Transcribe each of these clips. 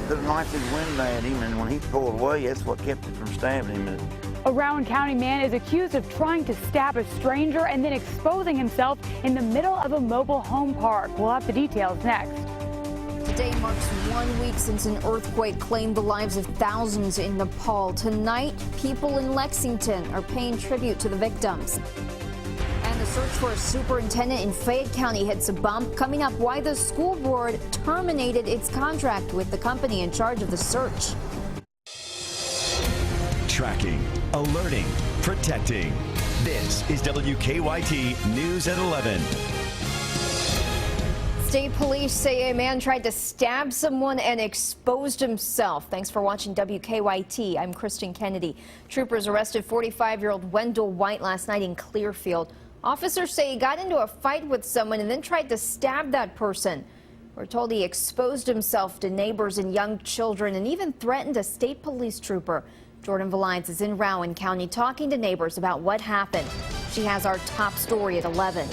Put a knife through the window at him, and when he pulled away, that's what kept it from stabbing him. A Rowan County man is accused of trying to stab a stranger and then exposing himself in the middle of a mobile home park. We'll have the details next. Today marks 1 week since an earthquake claimed the lives of thousands in Nepal. Tonight, people in Lexington are paying tribute to the victims. And the search for a superintendent in Fayette County hits a bump. Coming up, why the school board terminated its contract with the company in charge of the search. Tracking, alerting, protecting. This is WKYT News at 11. State police say a man tried to stab someone and exposed himself. Thanks for watching WKYT. I'm Kristen Kennedy. Troopers arrested 45-year-old Wendell White last night in Clearfield. Officers say he got into a fight with someone and then tried to stab that person. We're told he exposed himself to neighbors and young children and even threatened a state police trooper. Jordan Valines is in Rowan County talking to neighbors about what happened. She has our top story at 11.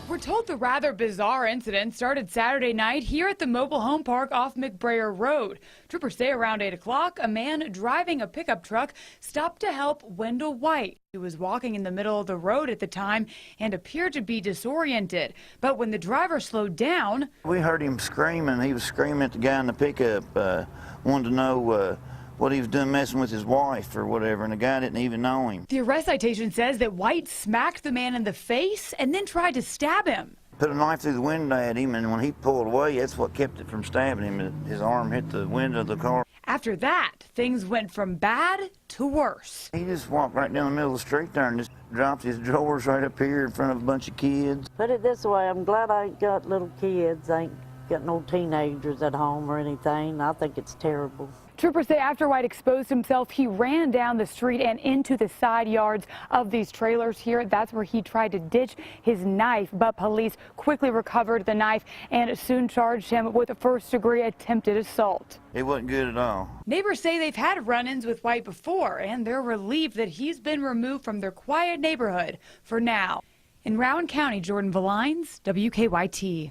We're told the rather bizarre incident started Saturday night here at the mobile home park off Berea Road. Troopers say around 8 o'clock, a man driving a pickup truck stopped to help Wendell White, who was walking in the middle of the road at the time and appeared to be disoriented. But when the driver slowed down, we heard him screaming. He was screaming at the guy in the pickup, wanted to know what he was doing messing with his wife or whatever, and the guy didn't even know him. The arrest citation says that White smacked the man in the face and then tried to stab him. Put a knife through the window at him, and when he pulled away, that's what kept it from stabbing him. His arm hit the window of the car. After that, things went from bad to worse. He just walked right down the middle of the street there and just dropped his drawers right up here in front of a bunch of kids. Put it this way, I'm glad I ain't got little kids. I ain't got no teenagers at home or anything. I think it's terrible. Troopers say after White exposed himself, he ran down the street and into the side yards of these trailers here. That's where he tried to ditch his knife, but police quickly recovered the knife and soon charged him with a first-degree attempted assault. It wasn't good at all. Neighbors say they've had run-ins with White before, and they're relieved that he's been removed from their quiet neighborhood for now. In Rowan County, Jordan Valines, WKYT.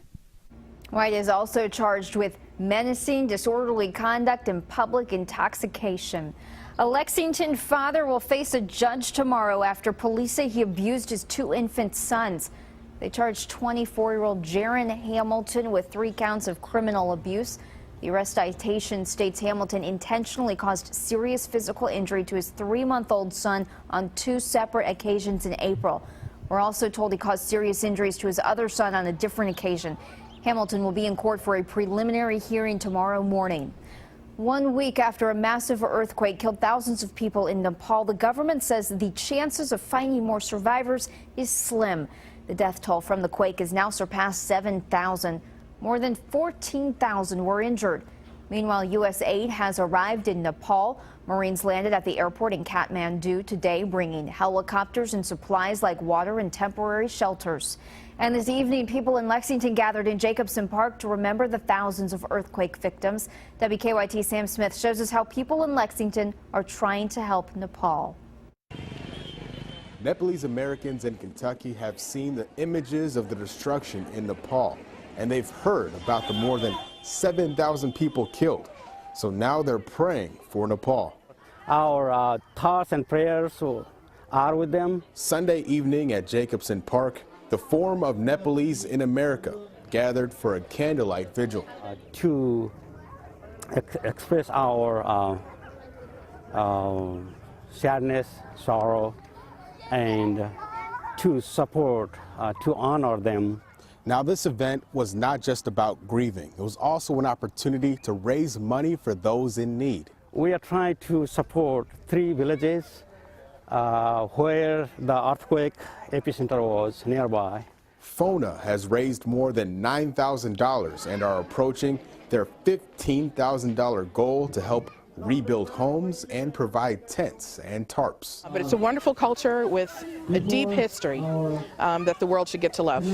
White is also charged with menacing, disorderly conduct, and public intoxication. A Lexington father will face a judge tomorrow after police say he abused his 2 infant sons. They charged 24-year-old Jaron Hamilton with 3 counts of criminal abuse. The arrest citation states Hamilton intentionally caused serious physical injury to his 3-month-old son on 2 separate occasions in April. We're also told he caused serious injuries to his other son on a different occasion. Hamilton will be in court for a preliminary hearing tomorrow morning. 1 week after a massive earthquake killed thousands of people in Nepal, the government says the chances of finding more survivors is slim. The death toll from the quake has now surpassed 7,000. More than 14,000 were injured. Meanwhile, U.S. aid has arrived in Nepal. Marines landed at the airport in Kathmandu today, bringing helicopters and supplies like water and temporary shelters. And this evening, people in Lexington gathered in Jacobson Park to remember the thousands of earthquake victims. WKYT Sam Smith shows us how people in Lexington are trying to help Nepal. Nepalese Americans in Kentucky have seen the images of the destruction in Nepal, and they've heard about the more than 7,000 people killed. So now they're praying for Nepal. Our thoughts and prayers are with them. Sunday evening at Jacobson Park, the Forum of Nepalese in America gathered for a candlelight vigil. To express our sadness, sorrow, and to support, to honor them. Now, this event was not just about grieving. It was also an opportunity to raise money for those in need. We are trying to support 3 villages where the earthquake epicenter was nearby. FONA has raised more than $9,000 and are approaching their $15,000 goal to help rebuild homes and provide tents and tarps. But it's a wonderful culture with a deep history that the world should get to love.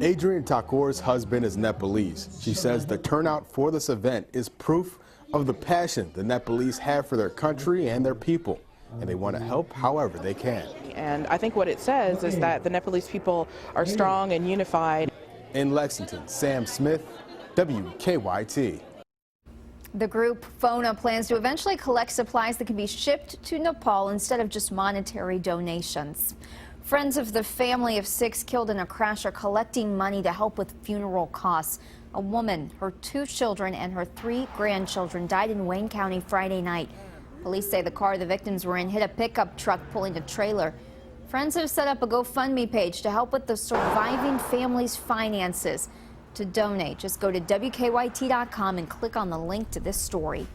Adrian Takur's husband is Nepalese. She says the turnout for this event is proof of the passion the Nepalese have for their country and their people, and they want to help however they can. And I think what it says is that the Nepalese people are strong and unified. In Lexington, Sam Smith, WKYT. The group FONA plans to eventually collect supplies that can be shipped to Nepal instead of just monetary donations. Friends of the family of 6 killed in a crash are collecting money to help with funeral costs. A woman, her 2 children, and her 3 grandchildren died in Wayne County Friday night. Police say the car the victims were in hit a pickup truck pulling a trailer. Friends have set up a GoFundMe page to help with the surviving family's finances. To donate, just go to WKYT.com and click on the link to this story.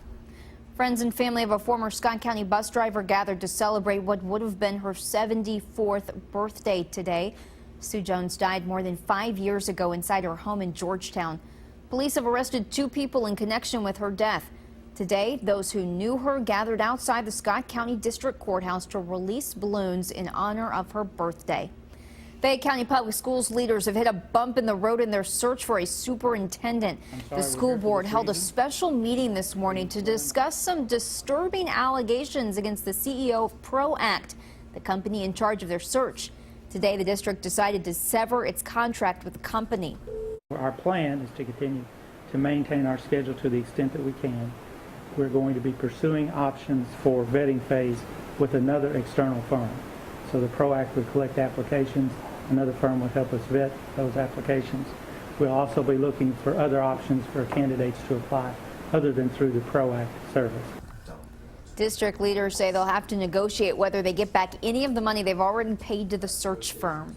Friends and family of a former Scott County bus driver gathered to celebrate what would have been her 74th birthday today. Sue Jones died more than 5 years ago inside her home in Georgetown. Police have arrested 2 people in connection with her death. Today, those who knew her gathered outside the Scott County District Courthouse to release balloons in honor of her birthday. Fayette County Public Schools leaders have hit a bump in the road in their search for a superintendent. The school board held a special meeting this morning to discuss some disturbing allegations against the CEO of ProAct, the company in charge of their search. Today, the district decided to sever its contract with the company. Our plan is to continue to maintain our schedule to the extent that we can. We're going to be pursuing options for vetting phase with another external firm. So the ProAct would collect applications. Another firm would help us vet those applications. We'll also be looking for other options for candidates to apply other than through the ProAct service. District leaders say they'll have to negotiate whether they get back any of the money they've already paid to the search firm.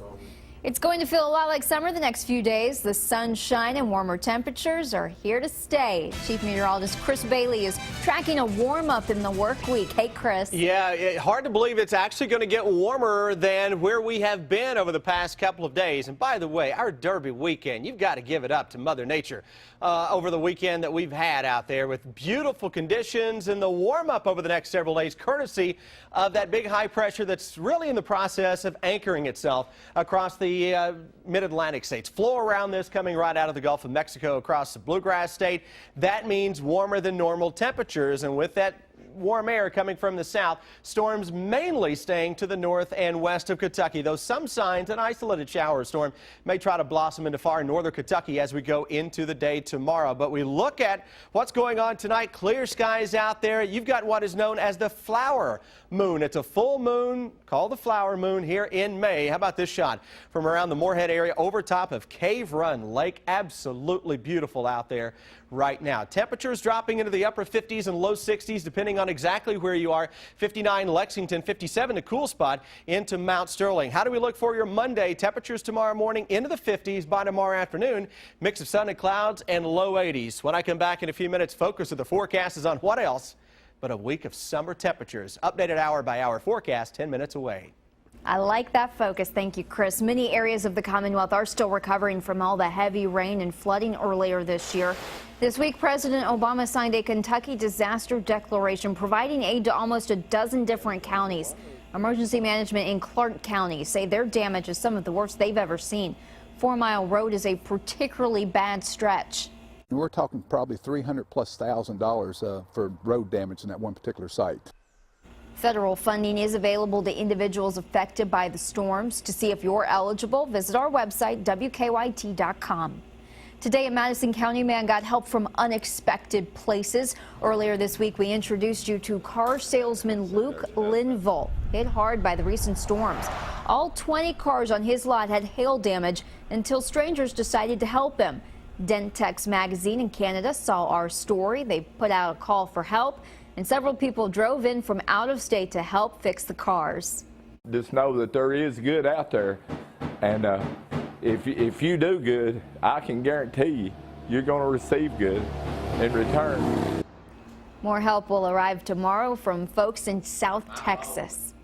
It's going to feel a lot like summer the next few days. The sunshine and warmer temperatures are here to stay. Chief Meteorologist Chris Bailey is tracking a warm-up in the work week. Hey, Chris. Yeah, hard to believe it's actually going to get warmer than where we have been over the past couple of days. And by the way, our Derby weekend, you've got to give it up to Mother Nature over the weekend that we've had out there with beautiful conditions and the warm-up over the next several days, courtesy of that big high pressure that's really in the process of anchoring itself across the mid-Atlantic states. Flow around this coming right out of the Gulf of Mexico across the Bluegrass State. That means warmer than normal temperatures, and with that warm air coming from the south, storms mainly staying to the north and west of Kentucky, though some signs an isolated shower storm may try to blossom into far northern Kentucky as we go into the day tomorrow. But we look at what's going on tonight. Clear skies out there. You've got what is known as the flower moon. It's a full moon called the flower moon here in May. How about this shot from around the Moorhead area over top of Cave Run Lake? Absolutely beautiful out there right now. Temperatures dropping into the upper 50s and low 60s depending on exactly where you are. 59 Lexington, 57 the cool spot into Mount Sterling. How do we look for your Monday? Temperatures tomorrow morning into the 50s by tomorrow afternoon. Mix of sun and clouds and low 80s. When I come back in a few minutes, focus of the forecast is on what else but a week of summer temperatures. Updated hour by hour forecast 10 minutes away. I like that focus. Thank you, Chris. Many areas of the Commonwealth are still recovering from all the heavy rain and flooding earlier this year. This week, President Obama signed a Kentucky disaster declaration providing aid to almost a dozen different counties. Emergency management in Clark County say their damage is some of the worst they've ever seen. 4 Mile Road is a particularly bad stretch. We're talking probably $300,000+ for road damage in that one particular site. Federal funding is available to individuals affected by the storms. To see if you're eligible, visit our website, WKYT.com. Today, a Madison County man got help from unexpected places. Earlier this week, we introduced you to car salesman Luke Linville, hit hard by the recent storms. All 20 cars on his lot had hail damage until strangers decided to help him. Dentex magazine in Canada saw our story. They put out a call for help, and several people drove in from out of state to help fix the cars. Just know that there is good out there, and if you do good, I can guarantee you're going to receive good in return. More help will arrive tomorrow from folks in South Texas.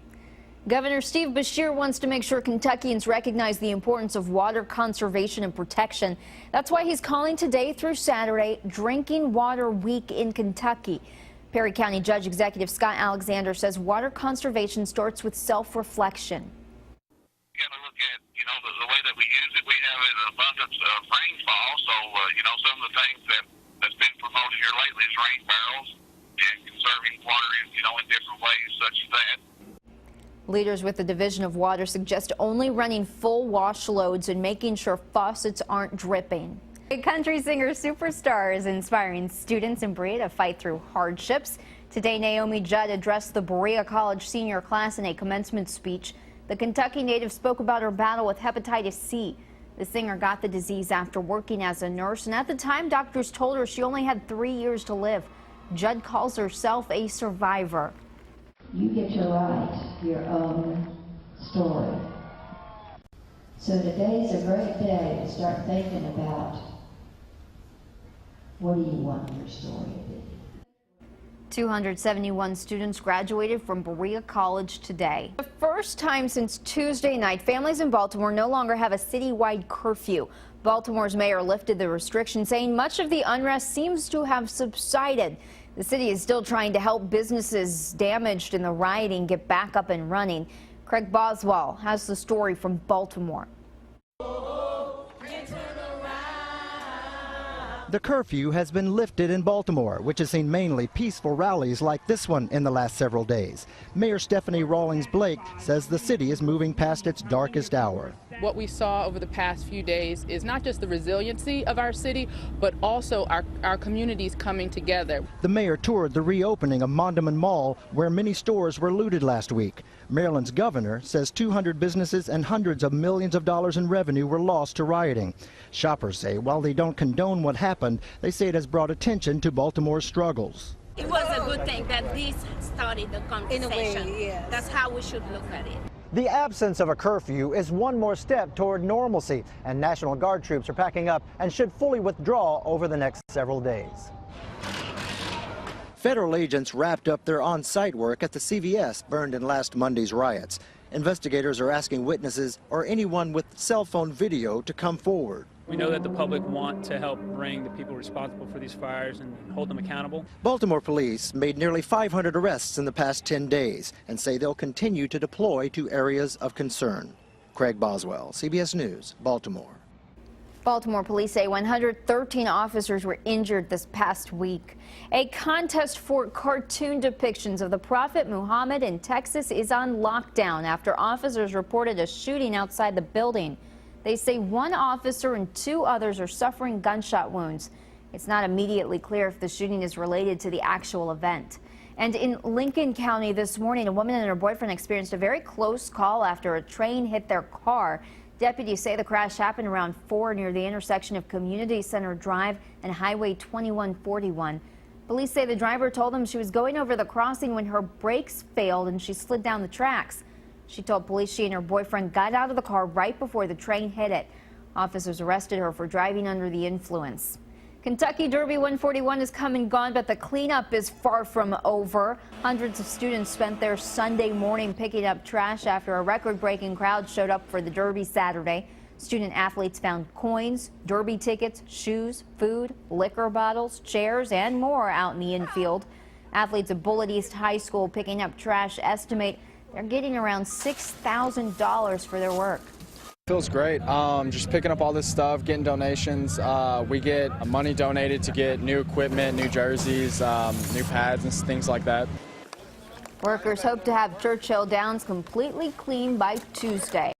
Governor Steve Beshear wants to make sure Kentuckians recognize the importance of water conservation and protection. That's why he's calling today through Saturday Drinking Water Week in Kentucky. Perry County Judge Executive Scott Alexander says water conservation starts with self-reflection. You got to look at, the way that we use it. We have an abundance of rainfall, so, some of the things that's been promoted here lately is rain barrels and conserving water in different ways such as that. Leaders with the Division of Water suggest only running full wash loads and making sure faucets aren't dripping. Country singer superstar is inspiring students in Berea to fight through hardships. Today, Naomi Judd addressed the Berea College senior class in a commencement speech. The Kentucky native spoke about her battle with hepatitis C. The singer got the disease after working as a nurse, and at the time, doctors told her she only had 3 years to live. Judd calls herself a survivor. You get to write your own story. So today's a great day to start thinking about what do you want your story to be. 271 students graduated from Berea College today. The first time since Tuesday night, families in Baltimore no longer have a citywide curfew. Baltimore's mayor lifted the restriction, saying much of the unrest seems to have subsided. The city is still trying to help businesses damaged in the rioting get back up and running. Craig Boswell has the story from Baltimore. The curfew has been lifted in Baltimore, which has seen mainly peaceful rallies like this one in the last several days. Mayor Stephanie Rawlings Blake says the city is moving past its darkest hour. What we saw over the past few days is not just the resiliency of our city, but also our communities coming together. The mayor toured the reopening of Mondamin Mall, where many stores were looted last week. Maryland's governor says 200 businesses and hundreds of millions of dollars in revenue were lost to rioting. Shoppers say while they don't condone what happened, they say it has brought attention to Baltimore's struggles. It was a good thing that this started the conversation. In a way, yes. That's how we should look at it. The absence of a curfew is one more step toward normalcy, and National Guard troops are packing up and should fully withdraw over the next several days. Federal agents wrapped up their on-site work at the CVS burned in last Monday's riots. Investigators are asking witnesses or anyone with cell phone video to come forward. We know that the public want to help bring the people responsible for these fires and hold them accountable. Baltimore police made nearly 500 arrests in the past 10 days and say they'll continue to deploy to areas of concern. Craig Boswell, CBS News, Baltimore. Baltimore police say 113 officers were injured this past week. A contest for cartoon depictions of the Prophet Muhammad in Texas is on lockdown after officers reported a shooting outside the building. They say one officer and 2 others are suffering gunshot wounds. It's not immediately clear if the shooting is related to the actual event. And in Lincoln County this morning, a woman and her boyfriend experienced a very close call after a train hit their car. Deputies say the crash happened around 4 near the intersection of Community Center Drive and Highway 2141. Police say the driver told them she was going over the crossing when her brakes failed and she slid down the tracks. She told police she and her boyfriend got out of the car right before the train hit it. Officers arrested her for driving under the influence. Kentucky Derby 141 has come and gone, but the cleanup is far from over. Hundreds of students spent their Sunday morning picking up trash after a record-breaking crowd showed up for the Derby Saturday. Student athletes found coins, Derby tickets, shoes, food, liquor bottles, chairs, and more out in the infield. Athletes at Bullitt East High School picking up trash estimate they're getting around $6,000 for their work. Feels great. Just picking up all this stuff, getting donations. We get money donated to get new equipment, new jerseys, new pads and things like that. Workers hope to have Churchill Downs completely clean by Tuesday.